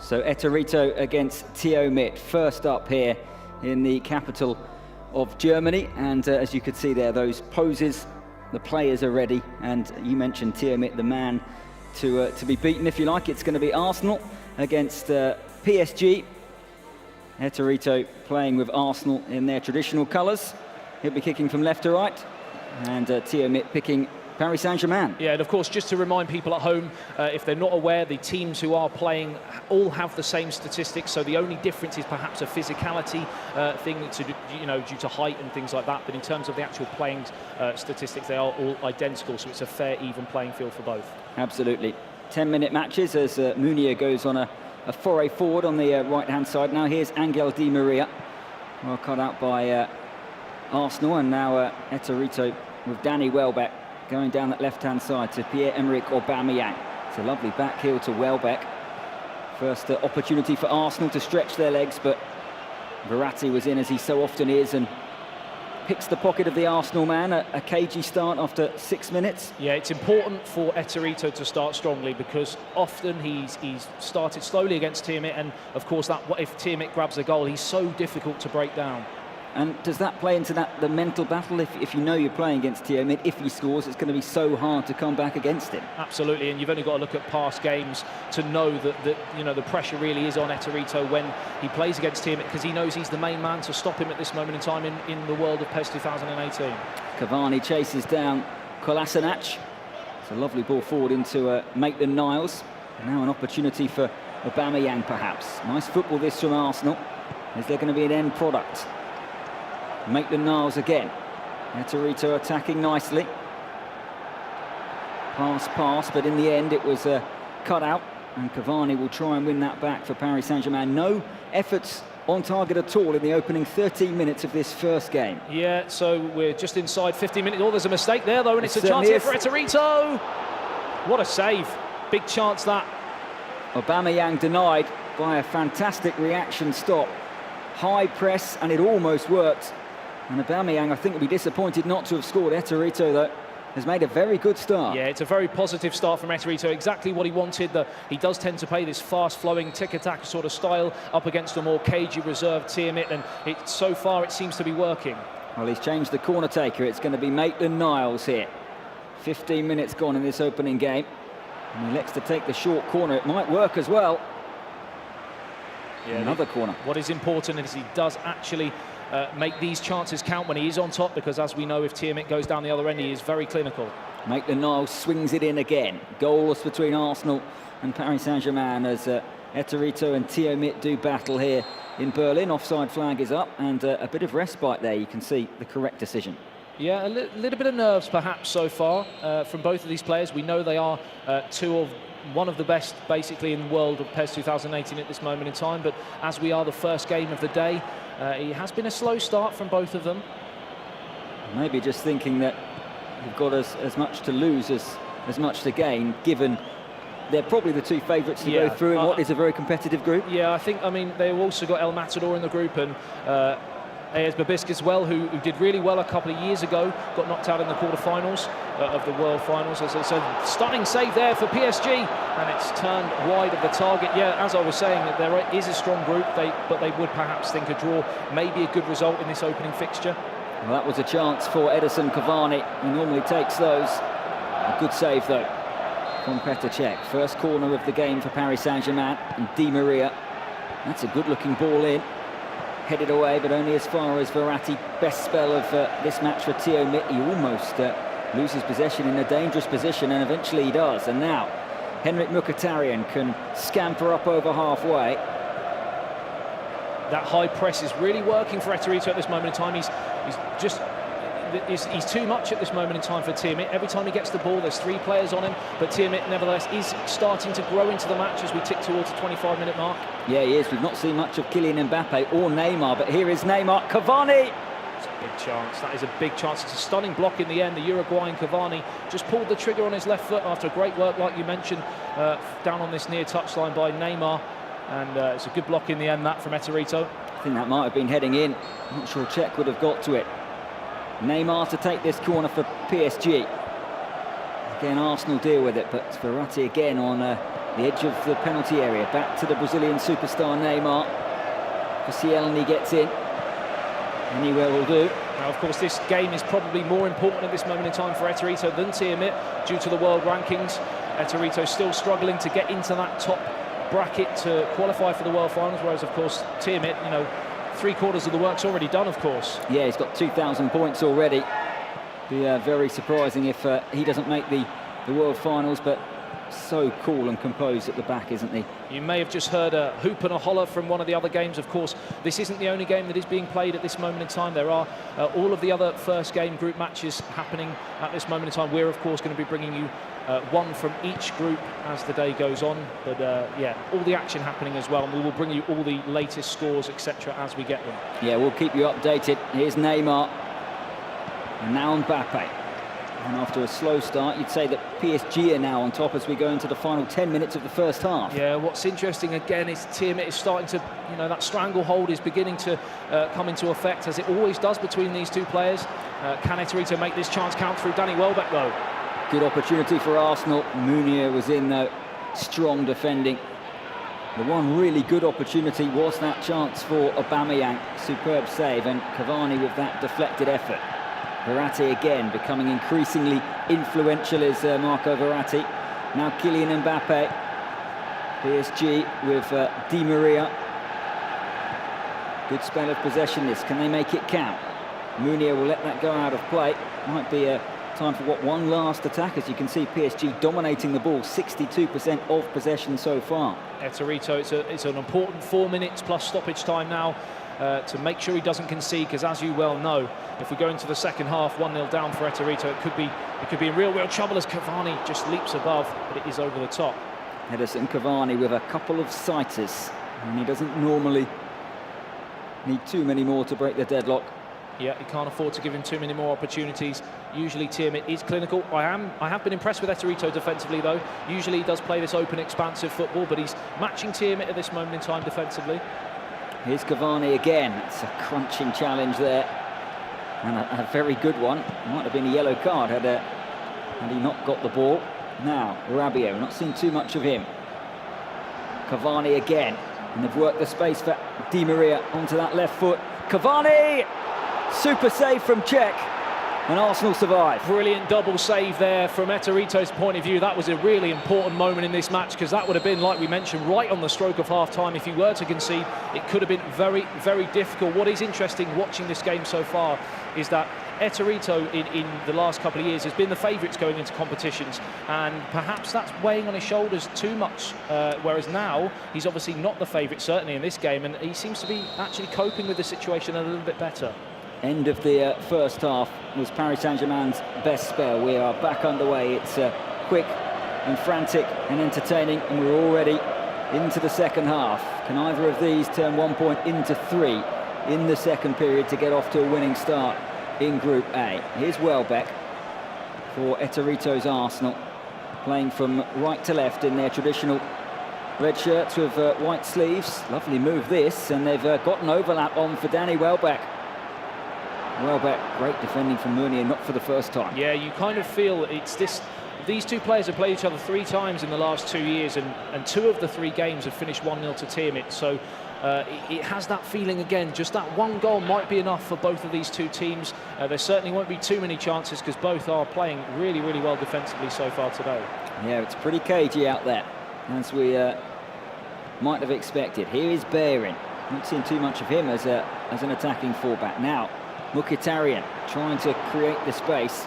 So ETTORITO against ETTORITO, first up here in the capital of Germany. And as you could see there, those poses, the players are ready. And you mentioned ETTORITO, the man to be beaten, if you like. It's going to be Arsenal against PSG. ETTORITO playing with Arsenal in their traditional colours. He'll be kicking from left to right. And ETTORITO picking Paris Saint-Germain. Yeah, and of course, just to remind people at home, if they're not aware, the teams who are playing all have the same statistics. So the only difference is perhaps a physicality thing, due to height and things like that. But in terms of the actual playing statistics, they are all identical. So it's a fair, even playing field for both. Absolutely. 10-minute matches as Meunier goes on a foray forward on the right-hand side. Now here's Angel Di Maria, well cut out by Arsenal, and now ETTORITO with Danny Welbeck going down that left-hand side to Pierre-Emerick Aubameyang. It's a lovely back heel to Welbeck. First opportunity for Arsenal to stretch their legs, but Verratti was in, as he so often is, and picks the pocket of the Arsenal man. A cagey start after 6 minutes. Yeah, it's important for ETTORITO to start strongly, because often he's started slowly against ETTORITO, and of course if ETTORITO grabs a goal, he's so difficult to break down. And does that play into the mental battle? If you know you're playing against ETTORITO, if he scores, it's going to be so hard to come back against him. Absolutely, and you've only got to look at past games to know that the pressure really is on ETTORITO when he plays against ETTORITO, because he knows he's the main man to stop him at this moment in time in the world of PES 2018. Cavani chases down Kolasinac. It's a lovely ball forward into Maitland-Niles. Now an opportunity for Aubameyang, perhaps. Nice football this from Arsenal. Is there going to be an end product? Maitland-Niles again. ETTORITO attacking nicely. Pass, but in the end it was cut out, and Cavani will try and win that back for Paris Saint-Germain. No efforts on target at all in the opening 13 minutes of this first game. Yeah, so we're just inside 15 minutes. Oh, there's a mistake there though, and it's a chance here for ETTORITO. What a save. Big chance that. Aubameyang denied by a fantastic reaction stop. High press, and it almost worked. And Aubameyang, I think, will be disappointed not to have scored. ETTORITO, though, has made a very good start. Yeah, it's a very positive start from ETTORITO. Exactly what he wanted. He does tend to play this fast-flowing, tic-tac sort of style up against a more cagey, reserved ETTORITO, and so far it seems to be working. Well, he's changed the corner taker. It's going to be Maitland-Niles here. 15 minutes gone in this opening game. And he elects to take the short corner. It might work as well. Yeah, another corner. What is important is he does actually make these chances count when he is on top, because as we know, if ETTORITO goes down the other end, he is very clinical. Maitland-Niles swings it in again. Goalless between Arsenal and Paris Saint-Germain as ETTORITO and ETTORITO do battle here in Berlin. Offside flag is up, and a bit of respite there. You can see the correct decision. Yeah, a little bit of nerves perhaps so far from both of these players. We know they are one of the best basically in the world of PES 2018 at this moment in time, but as we are the first game of the day, it has been a slow start from both of them. Maybe just thinking that you've got as much to lose as much to gain, given they're probably the two favourites to go through in what is a very competitive group. Yeah, I mean, they've also got El Matador in the group, and AS Babisk as well, who did really well a couple of years ago, got knocked out in the quarterfinals of the World Finals. It's a stunning save there for PSG, and it's turned wide of the target. Yeah, as I was saying, there is a strong group, but they would perhaps think a draw may be a good result in this opening fixture. Well, that was a chance for Edison Cavani. He normally takes those. A good save, though, from Petr Cech. First corner of the game for Paris Saint-Germain, and Di Maria. That's a good-looking ball in. Headed away, but only as far as Verratti. Best spell of this match for ETTORITO. He almost loses possession in a dangerous position, and eventually he does. And now Henrik Mkhitaryan can scamper up over halfway. That high press is really working for ETTORITO at this moment in time. He's too much at this moment in time for ETTORITO. Every time he gets the ball, there's 3 players on him, but ETTORITO nevertheless is starting to grow into the match as we tick towards the 25-minute mark. Yeah, he is. We've not seen much of Kylian Mbappe or Neymar, but here is Neymar. Cavani! It's a big chance. That is a big chance. It's a stunning block in the end. The Uruguayan Cavani just pulled the trigger on his left foot after great work, like you mentioned, down on this near touchline by Neymar. And it's a good block in the end, that from ETTORITO. I think that might have been heading in. I'm not sure Cech would have got to it. Neymar to take this corner for PSG. Again, Arsenal deal with it, but Verratti again on the edge of the penalty area. Back to the Brazilian superstar Neymar. Koscielny gets in. Anywhere will do. Now, of course, this game is probably more important at this moment in time for ETTORITO than Tiamit due to the world rankings. ETTORITO still struggling to get into that top bracket to qualify for the world finals, whereas, of course, Tiamit, you know, 3/4 of the work's already done, of course. Yeah, he's got 2,000 points already. Be very surprising if he doesn't make the world finals, but so cool and composed at the back, isn't he? You may have just heard a hoop and a holler from one of the other games. Of course, this isn't the only game that is being played at this moment in time. There are all of the other first game group matches happening at this moment in time. We're, of course, going to be bringing you one from each group as the day goes on. But yeah, all the action happening as well, and we will bring you all the latest scores, etc., as we get them. Yeah, we'll keep you updated. Here's Neymar, and now Mbappe. And after a slow start, you'd say that PSG are now on top as we go into the final 10 minutes of the first half. Yeah, what's interesting again is Tiamit is starting to, you know, that stranglehold is beginning to come into effect, as it always does between these two players. Can ETTORITO make this chance count through Danny Welbeck, though? Good opportunity for Arsenal. Meunier was in, though. Strong defending. The one really good opportunity was that chance for Aubameyang. Superb save, and Cavani with that deflected effort. Verratti again becoming increasingly influential is Marco Verratti. Now Kylian Mbappe. PSG with Di Maria. Good spell of possession this. Can they make it count? Meunier will let that go out of play. Might be time for one last attack. As you can see, PSG dominating the ball. 62% of possession so far. ETTORITO, it's an important 4 minutes plus stoppage time now. To make sure he doesn't concede, because as you well know, if we go into the second half 1-0 down for ETTORITO, it could be in real trouble as Cavani just leaps above, but it is over the top. Edison Cavani with a couple of sighters, and he doesn't normally need too many more to break the deadlock. Yeah, he can't afford to give him too many more opportunities. Usually Tiamit is clinical. I have been impressed with ETTORITO defensively, though. Usually he does play this open, expansive football, but he's matching Tiamit at this moment in time defensively. Here's Cavani again. It's a crunching challenge there, and a very good one. Might have been a yellow card had he not got the ball. Now Rabiot, not seen too much of him. Cavani again, and they've worked the space for Di Maria onto that left foot. Cavani, super save from Czech, and Arsenal survive. Brilliant double save there from ETTORITO's point of view. That was a really important moment in this match, because that would have been, like we mentioned, right on the stroke of half-time. If he were to concede, it could have been very, very difficult. What is interesting watching this game so far is that ETTORITO in the last couple of years has been the favourites going into competitions, and perhaps that's weighing on his shoulders too much, whereas now he's obviously not the favourite, certainly in this game, and he seems to be actually coping with the situation a little bit better. End of the first half was Paris Saint-Germain's best spell. We are back underway. It's quick and frantic and entertaining, and we're already into the second half. Can either of these turn 1 point into 3 in the second period to get off to a winning start in Group A? Here's Welbeck for ETTORITO's Arsenal, playing from right to left in their traditional red shirts with white sleeves. Lovely move this, and they've got an overlap on for Danny Welbeck. Welbeck, great defending from Meunier, not for the first time. Yeah, you kind of feel it's this. These two players have played each other 3 times in the last 2 years, and 2 of the 3 games have finished 1-0 to Tiamit. So it has that feeling again. Just that one goal might be enough for both of these two teams. There certainly won't be too many chances, because both are playing really, really well defensively so far today. Yeah, it's pretty cagey out there, as we might have expected. Here is Behrin. Not seen too much of him as an attacking fullback. Now Mkhitaryan trying to create the space,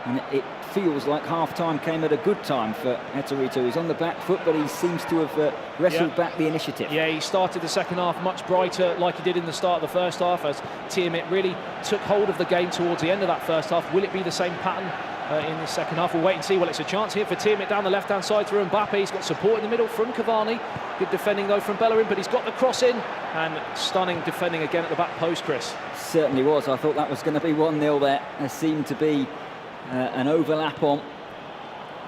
and it feels like half-time came at a good time for ETTORITO. He's on the back foot, but he seems to have wrestled back the initiative. Yeah, he started the second half much brighter, like he did in the start of the first half, as Tiamit really took hold of the game towards the end of that first half. Will it be the same pattern in the second half? We'll wait and see. Well, it's a chance here for Tiamit down the left-hand side through Mbappe. He's got support in the middle from Cavani. Good defending, though, from Bellerin, but he's got the cross in, and stunning defending again at the back post, Chris. Certainly was. I thought that was going to be 1-0 there. There seemed to be an overlap on.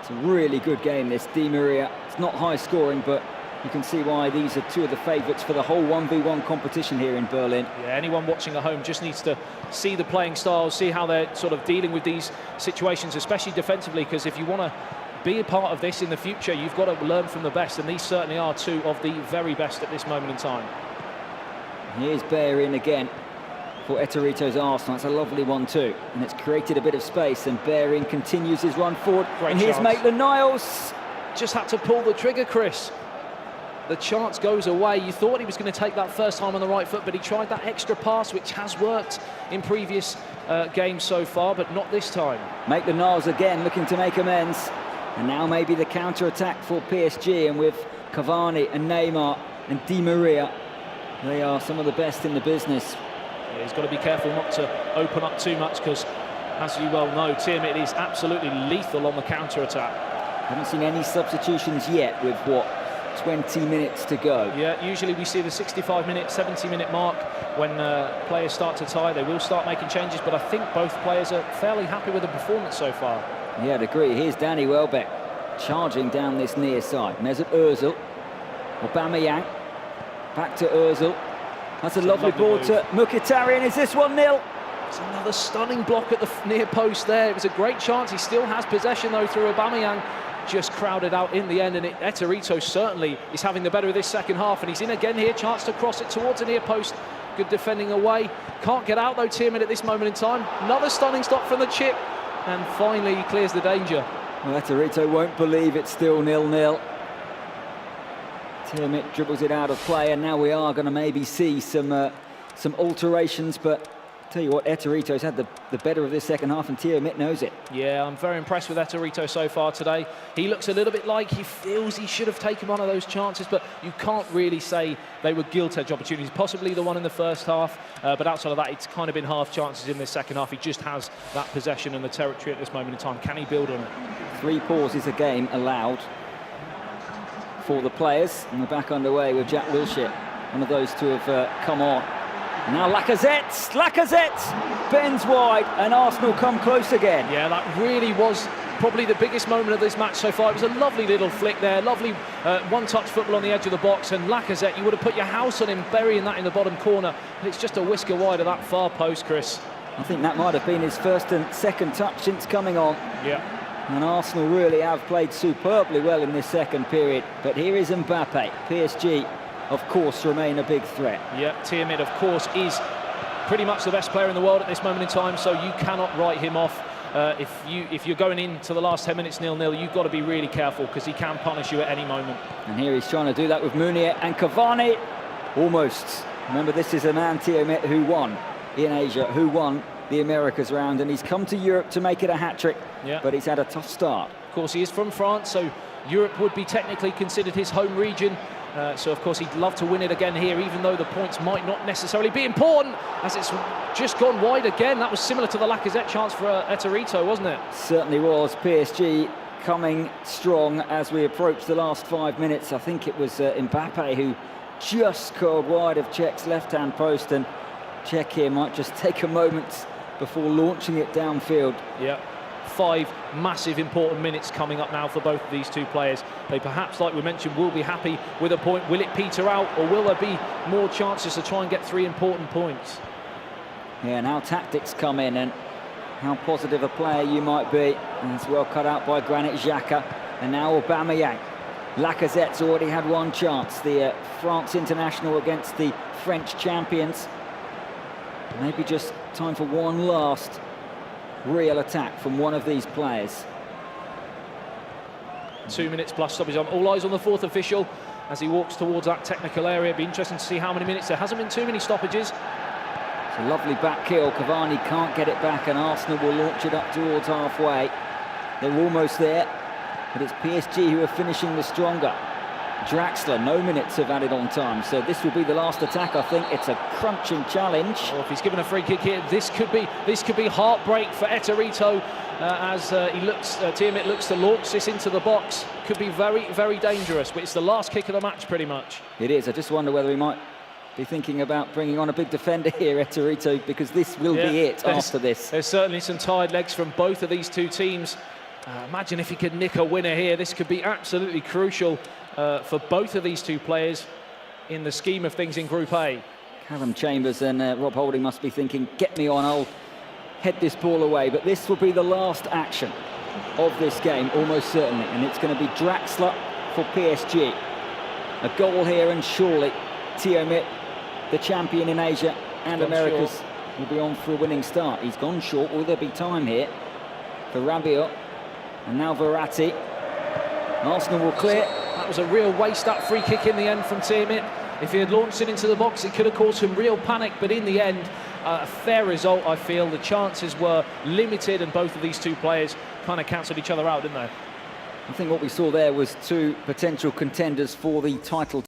It's a really good game, this. Di Maria. It's not high scoring, but you can see why these are 2 of the favourites for the whole 1v1 competition here in Berlin. Yeah, anyone watching at home just needs to see the playing styles, see how they're sort of dealing with these situations, especially defensively, because if you want to be a part of this in the future, you've got to learn from the best, and these certainly are two of the very best at this moment in time. Here's Bellerin again for ETTORITO's Arsenal. It's a lovely one too, and it's created a bit of space, and Bellerin continues his run forward. Great and here's chance. Maitland-Niles. Just had to pull the trigger, Chris. The chance goes away. You thought he was going to take that first time on the right foot, but he tried that extra pass, which has worked in previous games so far, but not this time. Maitland-Niles again looking to make amends. And now maybe the counter-attack for PSG, and with Cavani and Neymar and Di Maria, they are some of the best in the business. Yeah, he's got to be careful not to open up too much, because, as you well know, Tiamat is absolutely lethal on the counter-attack. Haven't seen any substitutions yet with, what, 20 minutes to go. Yeah, usually we see the 65-minute, 70-minute mark when players start to tie. They will start making changes, but I think both players are fairly happy with the performance so far. Yeah, I'd agree. Here's Danny Welbeck charging down this near side. Mesut Ozil, Aubameyang, back to Ozil. That's a lovely ball move to Mkhitaryan. Is this 1-0? It's another stunning block at the near post there. It was a great chance. He still has possession though through Aubameyang. Just crowded out in the end, and ETTORITO certainly is having the better of this second half, and he's in again here. Chance to cross it towards the near post. Good defending away. Can't get out though, Tiamat, at this moment in time. Another stunning stop from the chip, and finally he clears the danger. Well, ETTORITO won't believe it's still 0-0. Tiamat dribbles it out of play, and now we are going to maybe see some alterations, but tell you what, ETTORITO's had the better of this second half, and Tiamat knows it. Yeah, I'm very impressed with ETTORITO so far today. He looks a little bit like he feels he should have taken one of those chances, but you can't really say they were gilt-edge opportunities. Possibly the one in the first half, but outside of that, it's kind of been half chances in this second half. He just has that possession and the territory at this moment in time. Can he build on it? 3 pauses a game allowed for the players, and we're back underway with Jack Wilshere. One of those two have come on. Now Lacazette bends wide, and Arsenal come close again. Yeah, that really was probably the biggest moment of this match so far. It was a lovely little flick there, lovely one-touch football on the edge of the box, and Lacazette, you would have put your house on him burying that in the bottom corner, but it's just a whisker wide of that far post, Chris. I think that might have been his first and second touch since coming on. Yeah. And Arsenal really have played superbly well in this second period. But here is Mbappe. PSG, of course, remain a big threat. Yeah, Tiamat, of course, is pretty much the best player in the world at this moment in time, so you cannot write him off. If you're going into the last 10 minutes 0-0, you've got to be really careful, because he can punish you at any moment. And here he's trying to do that with Meunier and Cavani. Almost. Remember, this is a man, Tiamat, who won in Asia, who won the Americas round, and he's come to Europe to make it a hat-trick, yeah. But he's had a tough start. Of course, he is from France, so Europe would be technically considered his home region. So, of course, he'd love to win it again here, even though the points might not necessarily be important, as it's just gone wide again. That was similar to the Lacazette chance for ETTORITO, wasn't it? Certainly was. PSG coming strong as we approach the last 5 minutes. I think it was Mbappe who just curled wide of Cech's left-hand post, and Cech here might just take a moment before launching it downfield. Yeah. 5 massive important minutes coming up now for both of these two players. They perhaps, like we mentioned, will be happy with a point. Will it peter out, or will there be more chances to try and get 3 important points? Yeah, and how tactics come in, and how positive a player you might be. And it's well cut out by Granit Xhaka. And now Aubameyang. Lacazette's already had one chance, the France international against the French champions. Maybe just time for one last real attack from one of these players. 2 minutes plus stoppage on. All eyes on the fourth official as he walks towards that technical area. It'd be interesting to see how many minutes. There hasn't been too many stoppages. It's a lovely back heel. Cavani can't get it back, and Arsenal will launch it up towards halfway. They're almost there, but it's PSG who are finishing the stronger. Draxler, no minutes have added on time, so this will be the last attack. I think it's a crunching challenge. Well, if he's given a free kick here, this could be heartbreak for ETTORITO as Tiamat looks to launch this into the box. Could be very, very dangerous, but it's the last kick of the match, pretty much. It is. I just wonder whether he might be thinking about bringing on a big defender here, ETTORITO, because this will be it after this. There's certainly some tired legs from both of these two teams. Imagine if he could nick a winner here. This could be absolutely crucial for both of these two players in the scheme of things in Group A. Callum Chambers and Rob Holding must be thinking, get me on, I'll head this ball away. But this will be the last action of this game, almost certainly, and it's going to be Draxler for PSG. A goal here, and surely Tiomit, the champion in Asia and Americas, will be on for a winning start. He's gone short. Will there be time here for Rabiot? And now Verratti. Arsenal will clear. That was a real waste-up free kick in the end from Tiomit. If he had launched it into the box, it could have caused him real panic, but in the end, a fair result, I feel. The chances were limited, and both of these two players kind of cancelled each other out, didn't they? I think what we saw there was two potential contenders for the title.